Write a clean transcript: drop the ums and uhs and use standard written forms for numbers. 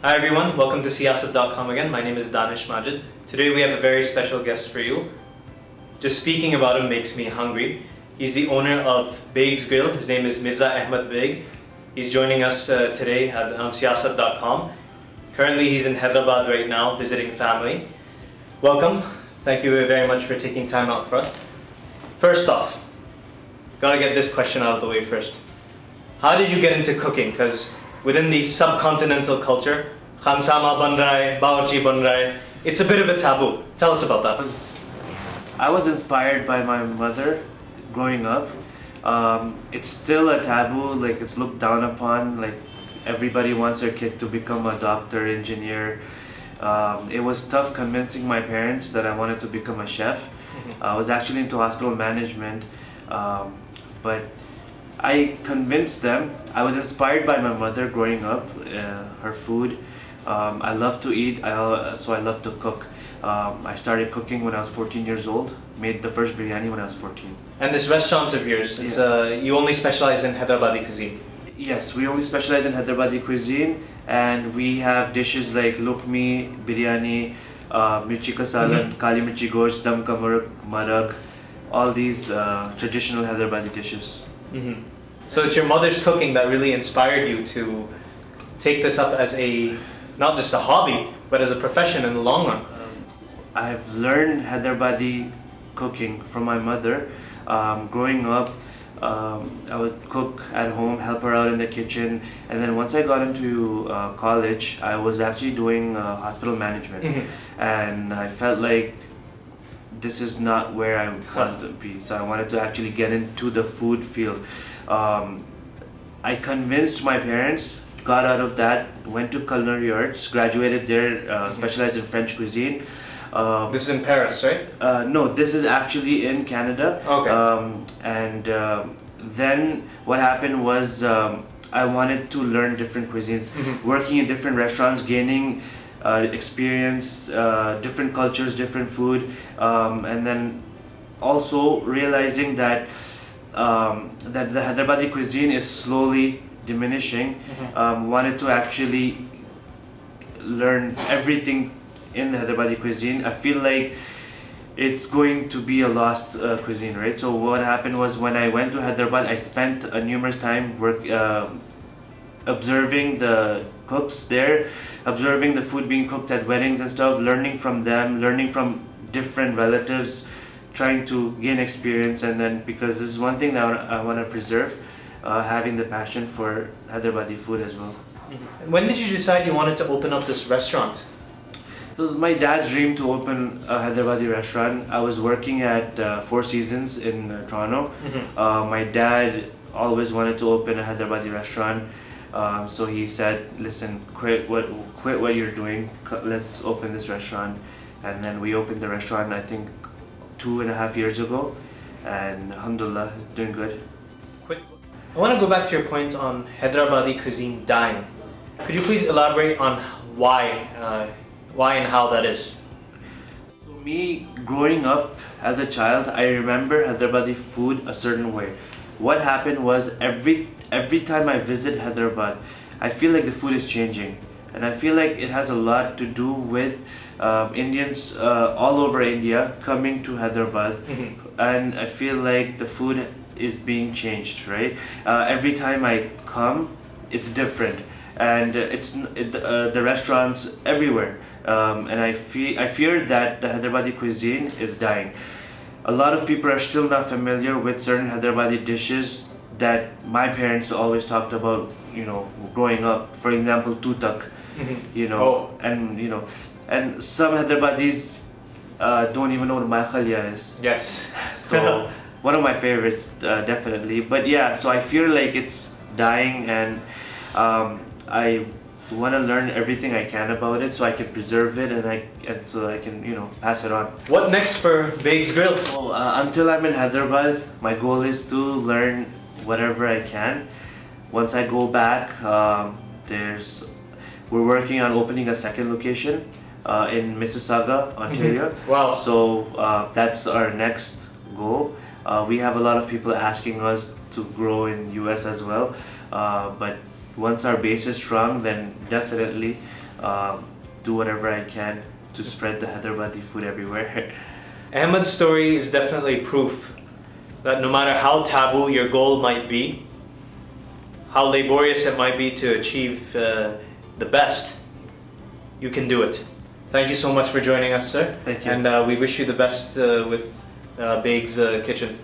Hi everyone, welcome to Siasat.com again. My name is Danish Majid. Today we have a very special guest for you. Just speaking about him makes me hungry. He's the owner of Baig's Grill. His name is Mirza Ahmed Baig. He's joining us today on Siasat.com. Currently he's in Hyderabad right now visiting family. Welcome. Thank you very much for taking time out for us. First off, gotta get this question out of the way first. How did you get into cooking? Because within the subcontinental culture, khansama ban raha hai, bawarchi ban raha hai, it's a bit of a taboo. Tell us about that. I was inspired by my mother growing up. It's still a taboo, like it's looked down upon, like everybody wants their kid to become a doctor, engineer. It was tough convincing my parents that I wanted to become a chef. I was actually into hospital management, but I convinced them. I was inspired by my mother growing up, her food. I love to eat, so I love to cook. I started cooking when I was 14 years old, made the first biryani when I was 14. And this restaurant of yours, it's, you only specialize in Hyderabadi cuisine? Yes, we only specialize in Hyderabadi cuisine, and we have dishes like lukmi, biryani, mirchi ka salan, kali mirchi gosht, dam ka marag, all these traditional Hyderabadi dishes. So it's your mother's cooking that really inspired you to take this up as not just a hobby, but as a profession in the long run. I've learned Hyderabadi cooking from my mother. Growing up, I would cook at home, help her out in the kitchen, and then once I got into college, I was actually doing hospital management, and I felt like this is not where I wanted to be, so I wanted to actually get into the food field. I convinced my parents, got out of that, went to culinary arts, graduated there, specialized in French cuisine. This is in Paris, right? No, this is actually in Canada. Okay. Then what happened was I wanted to learn different cuisines, working in different restaurants, gaining experience, different cultures, different food, and then also realizing that that the Hyderabadi cuisine is slowly diminishing. Wanted to actually learn everything in the Hyderabadi cuisine. I feel like it's going to be a lost cuisine, right? So what happened was when I went to Hyderabad, I spent numerous time observing the cooks there, observing the food being cooked at weddings and stuff, learning from them, learning from different relatives, trying to gain experience. And then because this is one thing that I want to preserve, having the passion for Hyderabadi food as well. When did you decide you wanted to open up this restaurant? It was my dad's dream to open a Hyderabadi restaurant. I was working at Four Seasons in Toronto. My dad always wanted to open a Hyderabadi restaurant. So he said, listen, quit what you're doing, let's open this restaurant. And then we opened the restaurant, I think 2.5 years ago, and alhamdulillah, doing good. I want to go back to your point on Hyderabadi cuisine dying. Could you please elaborate on why and how that is? So me, growing up as a child, I remember Hyderabadi food a certain way. What happened was every time I visit Hyderabad, I feel like the food is changing, and I feel like it has a lot to do with Indians all over India coming to Hyderabad, and I feel like the food is being changed, right? Every time I come, it's different, and the restaurants everywhere, and I fear that the Hyderabadi cuisine is dying. A lot of people are still not familiar with certain Hyderabadi dishes that my parents always talked about, growing up. For example, tutak, and some Hyderabadis don't even know what maikhalya is. Yes. So one of my favorites, definitely. But yeah, so I feel like it's dying, and I want to learn everything I can about it so I can preserve it, and so I can pass it on. What next for Baig's Grill? So, until I'm in Hyderabad, my goal is to learn whatever I can. Once I go back, we're working on opening a second location in Mississauga, Ontario. Wow. So that's our next goal. We have a lot of people asking us to grow in US as well, but once our base is strong, then definitely do whatever I can to spread the Hyderabadi food everywhere. Ahmed's story is definitely proof that no matter how taboo your goal might be, how laborious it might be to achieve the best, you can do it. Thank you so much for joining us, sir. Thank you. And we wish you the best with Baig's Kitchen.